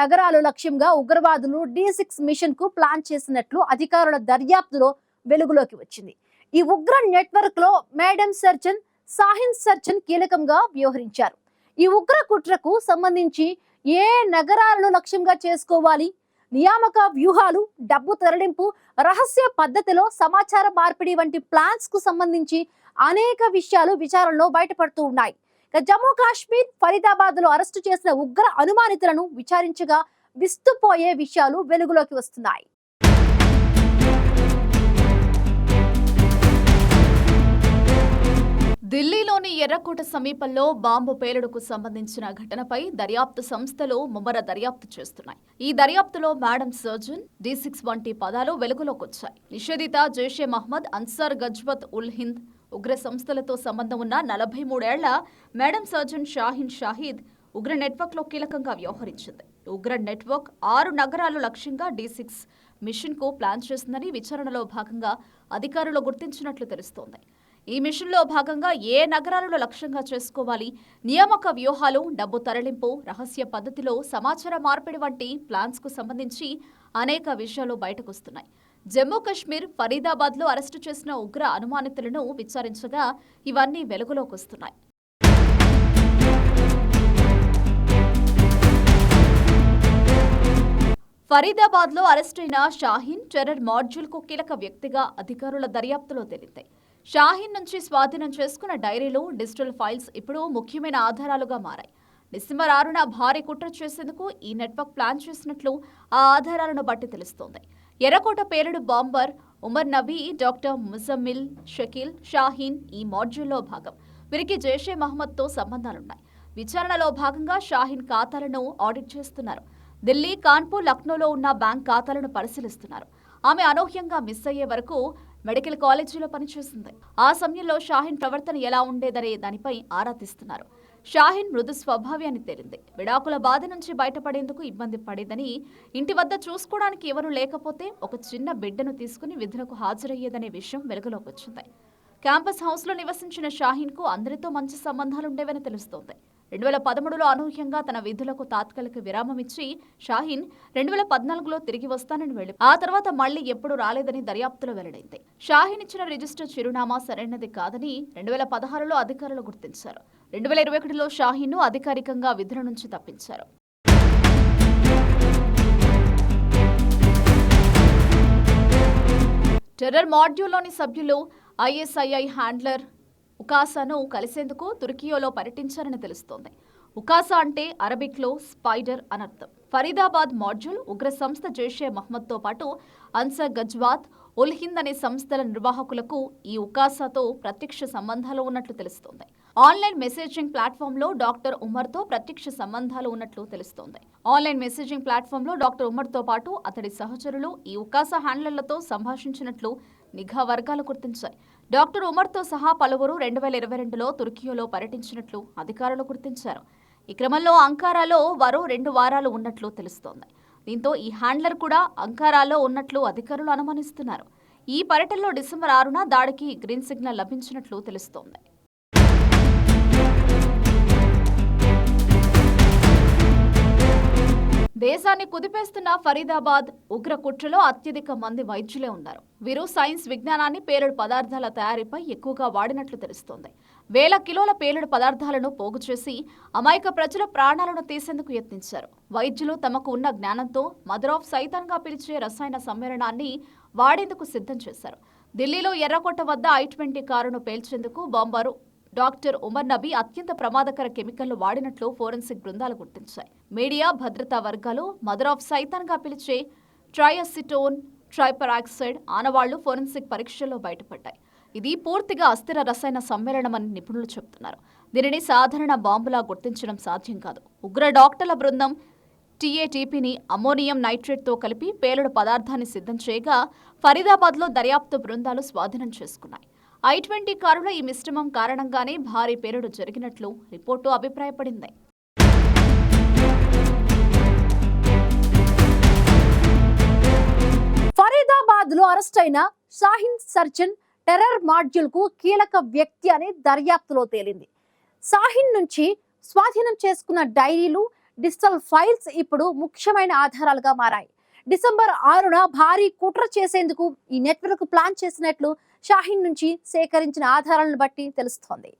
నగరాలు లక్ష్యంగా ఉగ్రవాదులు D6 మిషన్ కు ప్లాన్ చేసినట్లు అధికారుల దర్యాప్తులో వెలుగులోకి వచ్చింది. ఈ ఉగ్ర నెట్వర్క్ లో మేడం సర్జన్, సాహిన్ సర్జన్ కీలకంగా వ్యవహరించారు. ఈ ఉగ్ర కుట్రకు సంబంధించి ఏ నగరాలను లక్ష్యంగా చేసుకోవాలి, నియామక వ్యూహాలు, డబ్బు తరలింపు, రహస్య పద్ధతిలో సమాచార మార్పిడి వంటి ప్లాన్స్ కు సంబంధించి అనేక విషయాలు విచారణలో బయటపడుతూ ఉన్నాయి. జమ్మూ కాశ్మీర్ ఫరీదాబాద్ లో అరెస్టు చేసిన ఉగ్ర అనుమానితులను విచారించగా విస్తుపోయే విషయాలు వెలుగులోకి వస్తున్నాయి. ఢిల్లీలోని ఎర్రకోట సమీపంలో బాంబు పేలుడుకు సంబంధించిన ఘటనపై దర్యాప్తు సంస్థలు ముమ్మర దర్యాప్తు చేస్తున్నాయి. ఈ దర్యాప్తులో మేడం సర్జన్, D6 వంటి పదాలు వెలుగులోకొచ్చాయి. నిషేధిత జైషే మహ్మద్, అన్సార్ గజ్వత్ ఉల్ హింద్ ఉగ్ర సంస్థలతో సంబంధం ఉన్న 43 ఏళ్ల మేడం సర్జన్ షాహిన్ షాహిద్ ఉగ్ర నెట్వర్క్ లో కీలకంగా వ్యవహరించింది. ఉగ్ర నెట్వర్క్ 6 నగరాలు లక్ష్యంగా D6 మిషన్ కు ప్లాన్ చేసిందని విచారణలో భాగంగా అధికారులు గుర్తించినట్లు తెలుస్తోంది. ఈ మిషన్లో భాగంగా ఏ నగరాలను లక్ష్యంగా చేసుకోవాలి, నియామక వ్యూహాలు, డబ్బు తరలింపు, రహస్య పద్ధతిలో సమాచార మార్పిడి వంటి ప్లాన్స్ కు సంబంధించి అనేక విషయాలు బయటకొస్తున్నాయి. జమ్మూ కశ్మీర్ ఫరీదాబాద్ లో అరెస్టు చేసిన ఉగ్ర అనుమానితులను విచారించగా ఇవన్నీ వెలుగులోకొస్తున్నాయి. ఫరీదాబాద్ లో అరెస్టైన షాహీన్ టెర్రర్ మాడ్యూల్ కు కీలక వ్యక్తిగా అధికారుల దర్యాప్తులో తేలింది. షాహీన్ నుంచి స్వాధీనం చేసుకున్న డైరీలు, డిజిటల్ ఫైల్స్ ఇప్పుడు ముఖ్యమైన ఆధారాలుగా మారాయి. డిసెంబర్ 6న భారీ కుట్ర చేసేందుకు ఈ నెట్వర్క్ ప్లాన్ చేసినట్లు ఆ ఆధారాలను బట్టి తెలుస్తోంది. ఎర్రకోట పేలుడు బాంబర్ ఉమర్ నబీ, డాక్టర్ ముజమ్మిల్ షకీల్ షాహీన్ ఈ మాడ్యూల్లో భాగం. వీరికి జైషే మహ్మద్తో సంబంధాలున్నాయి. విచారణలో భాగంగా షాహీన్ ఖాతాలను ఆడిట్ చేస్తున్నారు. ఢిల్లీ, కాన్పూర్, లక్నోలో ఉన్న బ్యాంక్ ఖాతాలను పరిశీలిస్తున్నారు. ఆమె అనూహ్యంగా మిస్ అయ్యే వరకు మెడికల్ కాలేజీలో పనిచేసింది. ఆ సమయంలో షాహీన్ ప్రవర్తన ఎలా ఉండేదనే దానిపై ఆరా తీస్తున్నారు. షాహీన్ మృదు స్వభావి అని తేలింది. విడాకుల బాధ నుంచి బయటపడేందుకు ఇబ్బంది పడేదని, ఇంటి వద్ద చూసుకోవడానికి ఎవరూ లేకపోతే ఒక చిన్న బిడ్డను తీసుకుని విధులకు హాజరయ్యేదనే విషయం వెలుగులోకి వచ్చింది. క్యాంపస్ హౌస్ లో నివసించిన షాహీన్ కు అందరితో మంచి సంబంధాలుండేవని తెలుస్తోంది. 2013లో అనూహ్యంగా తన విధులకు తాత్కాలిక విరామం ఇచ్చి షాహీన్ 2014లో తిరిగి వస్తానని వెళ్లి ఆ తర్వాత మళ్లీ ఎప్పుడు రాలేదని దర్యాప్తులో వెల్లడైంది. షాహీన్ ఇచ్చిన రిజిస్టర్ చిరునామా సరైనది కాదని 2016లో అధికారులు గుర్తించారు. 2021లో షాహీన్ ను అధికారికంగా విధుల నుంచి తప్పించారు. టెర్రర్ మాడ్యూల్లోని సభ్యులు ISII హ్యాండ్లర్ ఉకాసాను కలిసేందుకు తుర్కియోలో పర్యటించారని తెలుస్తోంది. ఉకాసా అంటే అరబిక్లో స్పైడర్ అనర్థం. ఫరీదాబాద్ మాడ్యూల్ ఉగ్ర సంస్థ జైషే మహ్మద్తో పాటు అన్సార్ గజ్వాత్ ఉల్ హింద్ అనే సంస్థల నిర్వాహకులకు ఈ ఉకాసాతో ప్రత్యక్ష సంబంధాలు ఉన్నట్లు తెలుస్తోంది. ఆన్లైన్ మెసేజింగ్ ప్లాట్ఫామ్లో డాక్టర్ ఉమర్తో ప్రత్యక్ష సంబంధాలు ఉన్నట్లు తెలుస్తోంది. ఆన్లైన్ మెసేజింగ్ ప్లాట్ఫామ్లో డాక్టర్ ఉమర్తో పాటు అతడి సహచరులు ఈ ఉకాసా హ్యాండ్లర్లతో సంభాషించినట్లు నిఘా వర్గాలు గుర్తించాయి. డాక్టర్ ఉమర్తో సహా పలువురు 2022లో తుర్కియోలో పర్యటించినట్లు అధికారులు గుర్తించారు. ఈ క్రమంలో అంకారాలో వారు 2 వారాలు ఉన్నట్లు తెలుస్తోంది. దీంతో ఈ హ్యాండ్లర్ కూడా అంకారాలో ఉన్నట్లు అధికారులు అనుమానిస్తున్నారు. ఈ పర్యటనలో డిసెంబర్ 6న దాడికి గ్రీన్ సిగ్నల్ లభించినట్లు తెలుస్తోంది. దేశాన్ని కుదిపేస్తున్న ఫరీదాబాద్ ఉగ్ర కుట్రలో అత్యధిక మంది వైద్యులే ఉన్నారు. వీరు సైన్స్ విజ్ఞానాన్ని పేలుడు పదార్థాల తయారీపై ఎక్కువగా వాడినట్లు తెలుస్తోంది. వేల కిలోల పేలుడు పదార్థాలను పోగు చేసి అమాయక ప్రజల ప్రాణాలను తీసేందుకు యత్నించారు. వైద్యులు తమకు ఉన్న జ్ఞానంతో మదర్ ఆఫ్ సైతాన్గా పిలిచే రసాయన సమ్మేళనాన్ని వాడేందుకు సిద్ధం చేశారు. ఢిల్లీలో ఎర్రకోట వద్ద I-20 కారును పేల్చేందుకు బాంబారు డాక్టర్ ఉమర్ నబీ అత్యంత ప్రమాదకర కెమికల్ను వాడినట్లు ఫోరెన్సిక్ బృందాలు గుర్తించాయి. మీడియా, భద్రతా వర్గాలు మదర్ ఆఫ్ సైతాన్గా పిలిచే ట్రైఅసిటోన్ ట్రైపరాక్సైడ్ ఆనవాళ్లు ఫోరెన్సిక్ పరీక్షల్లో బయటపడ్డాయి. ఇది పూర్తిగా అస్థిర రసాయన సమ్మేళనమని నిపుణులు చెబుతున్నారు. దీనిని సాధారణ బాంబులా గుర్తించడం సాధ్యం కాదు. ఉగ్ర డాక్టర్ల బృందం TATPని అమ్మోనియం నైట్రేట్తో కలిపి పేలుడు పదార్థాన్ని సిద్ధం చేయగా ఫరీదాబాద్లో దర్యాప్తు బృందాలు స్వాధీనం చేసుకున్నాయి. I-20 కారులో ఈ మిశ్రమం కారణంగానే భారీ పేలుడు జరిగినట్లు రిపోర్టు అభిప్రాయపడింది. ఫరీదాబాద్ లో అరెస్టైన షాహిన్ సర్జన్ టెర్రర్ మాడ్యూల్ కు కీలక వ్యక్తి అని దర్యాప్తులో తేలింది. షాహిన్ నుంచి స్వాధీనం చేసుకున్న డైరీలు, డిజిటల్ ఫైల్స్ ఇప్పుడు ముఖ్యమైన ఆధారాలుగా మారాయి. డిసెంబర్ 6న భారీ కుట్ర చేసేందుకు ఈ నెట్వర్క్ ప్లాన్ చేసినట్లు షాహీన్ నుంచి సేకరించిన ఆధారాలను బట్టి తెలుస్తోంది.